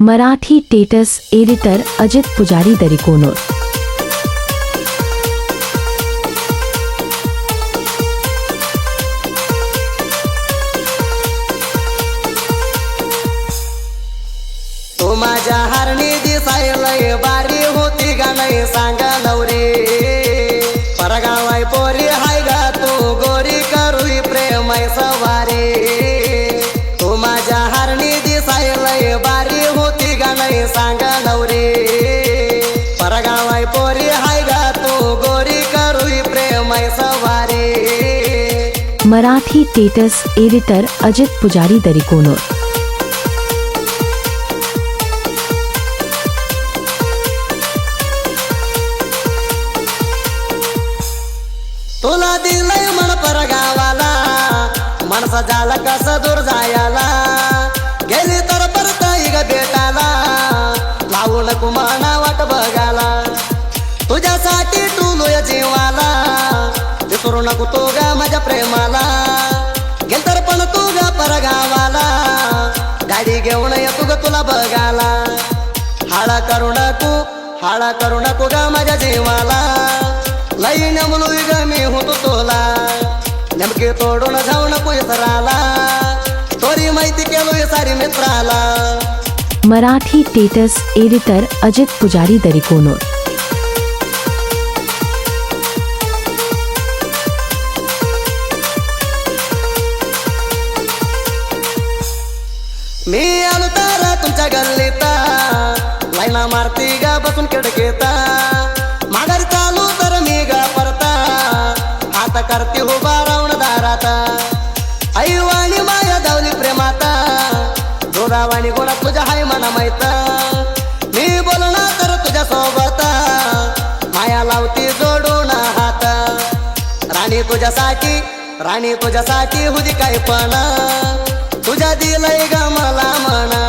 Marathi टेटस editor Ajit पुजारी दरिकोनोर। तू माझ्या हरणी दिसायलय बारी होती गा नाही सांगा नवरी परगावाय पोरी हाय गा तू गोरी करूई प्रेमाय सवारी तू माझ्या हरणी दिसायलय बारी होती गा नाही सांगा नवरी परगावाय पोरी हाय गा तू गोरी करूई प्रेमाय सवारी। मराठी टेटस एडिटर अजित पुजारी दरिकोनोर। तुला दिलंय मन परगावाला मनसा झाला कसं दूर जायला गेली तर परत ग भेटाला लावू नको म्हणा वाट बघायला तुझ्यासाठी टुलूय जीवाला विसरू नको तू ग माझ्या प्रेमाला गेल तर पण तू ग परगावाला गाडी घेऊन येतो ग तुला बघायला हाळा करू नको ग माझ्या जीवाला लई नमलोय ग मी होतो तोला नेमके तोडून जाऊ नको इसराला तोरी माहिती केलोय सारी मित्राला। मराठी टेटस एडिटर अजित पुजारी दरिकोनोर। मी आलो तर तुमच्या गल्लीता लाईना मारती गा बसून खिडकीता माघारी चालू तर मी गा परता हात करते उभा राहून दाराता आईवाणी माया दावली प्रेमाता जोरावाणी गोडा तुझ्या हाय मना माहिता मी बोलणार तर तुझ्या सोबत माया लावती जोडून हात राणी तुझ्यासाठी हुदी काय पण तुझ्या दिलंय ग मला म्हणा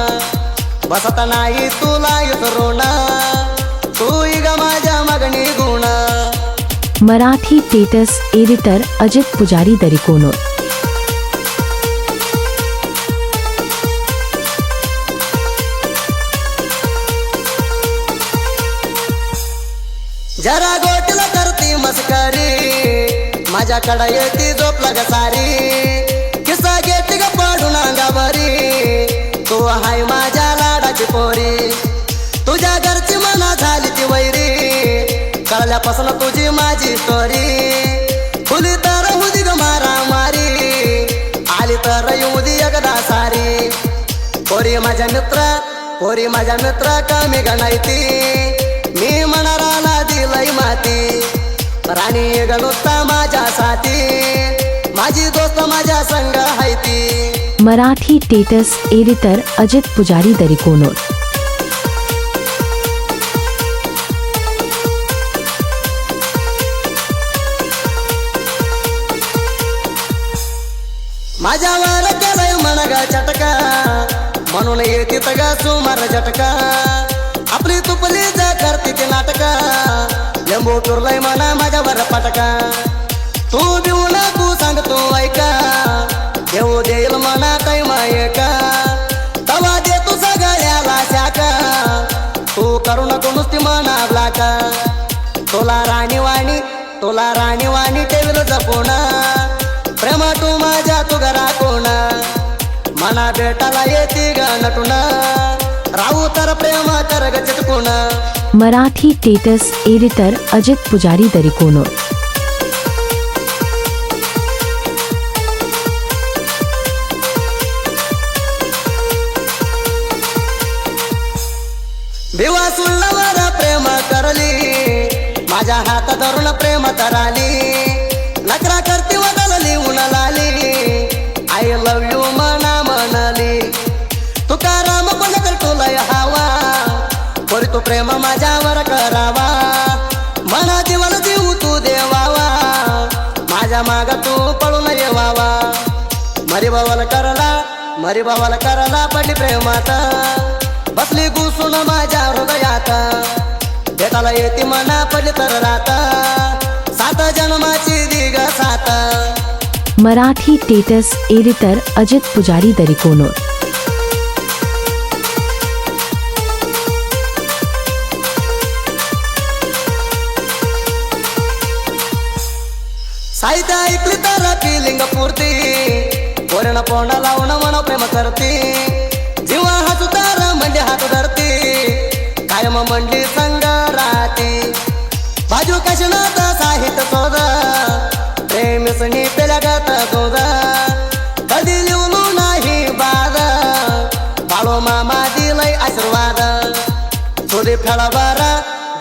बसत नाही तुला विसरून तू ग माझ्या मागणी गुण। मराठी टेटस एडिटर अजित पुजारी दरिकोनोर। जरा गोटीला करती मस्करी माझ्याकडे येती झोपला ग सारी किस्सा घेती ग पाडून अंगावरी तू हाय माझ्या लाडाची पोरी तुझ्या घरची मना झाली ती वैरी कळल्यापासून तुझी माझी स्टोरी फुली तर हुदी ग मारा मारी आली तर येऊदी एकदा सारी पोरी माझ्या मित्र कमी गणायती मी मनाराला दिलंय माती राणी ग नुसता माझ्यासाठी माझी दोस्त माझ्या संग हायती। मराठी टेटस एडिटर अजित पुजारी दरिकोनोर। माझ्यावर केलंय मन ग चटका म्हणून येते ग सुमार झटका आपली तुपली जा करते ती नाटका लिंबू टुरलय म्हणा माझ्यावर पटका तू बिऊ नको सांगतो ऐका देऊ देईल म्हणा काही मायका तवा दे तू सगळ्याला शाका तू करू नको नुसती म्हणा ब्लाका तुला राणीवाणी ठेवलं जपून प्रेम तू माझ्या तू घरा कोण मना भेटाला येते ग नटून राहू तर प्रेम कर ग चिटकून। मराठी टेटस एडिटर अजित पुजारी दरिकोनोर। भिवा सुळवर प्रेम करली माझ्या हात धरून प्रेम तराली नकरा करती वदलली उन्हाळी आय लव यू म्हणा म्हणली तुकाराम पण कर तुला हवा पोरी तू प्रेम माझ्यावर करावा मना जीवन जीव तू देवावा माझ्या माग तू पळून येवावा मरी भावाला करला पडली प्रेमात बसली घुसून माझ्या हृदयात भेटाला येते मना पडली तर रात सात जन्माची दिग सात। मराठी टेटस एडिटर अजित पुजारी दरिकोनोर। माहिती ऐकली तर फिलिंग पुरती पोरण पोंड लावून म्हण प्रेम करती जीवा हात उतार म्हणजे हात धरती कायम मंडली संग राहती बाजू कशनात साहित्य शोध प्रेमिसनी पेल्यागत दूध कधी लिहून नाही बाद बाळो मामा दिलय आशीर्वाद सोदी फेळवर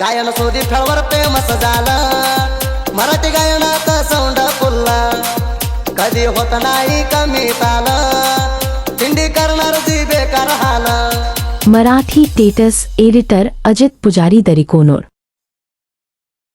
गायन सोदी फेळवर फेमस झालं मराठी गायनात सौंड फुलला कधी होत नाही कमी ताल दिंडी करणार जी बेकार हाल मराठी टेटस एडिटर अजित पुजारी दरिकोनोर।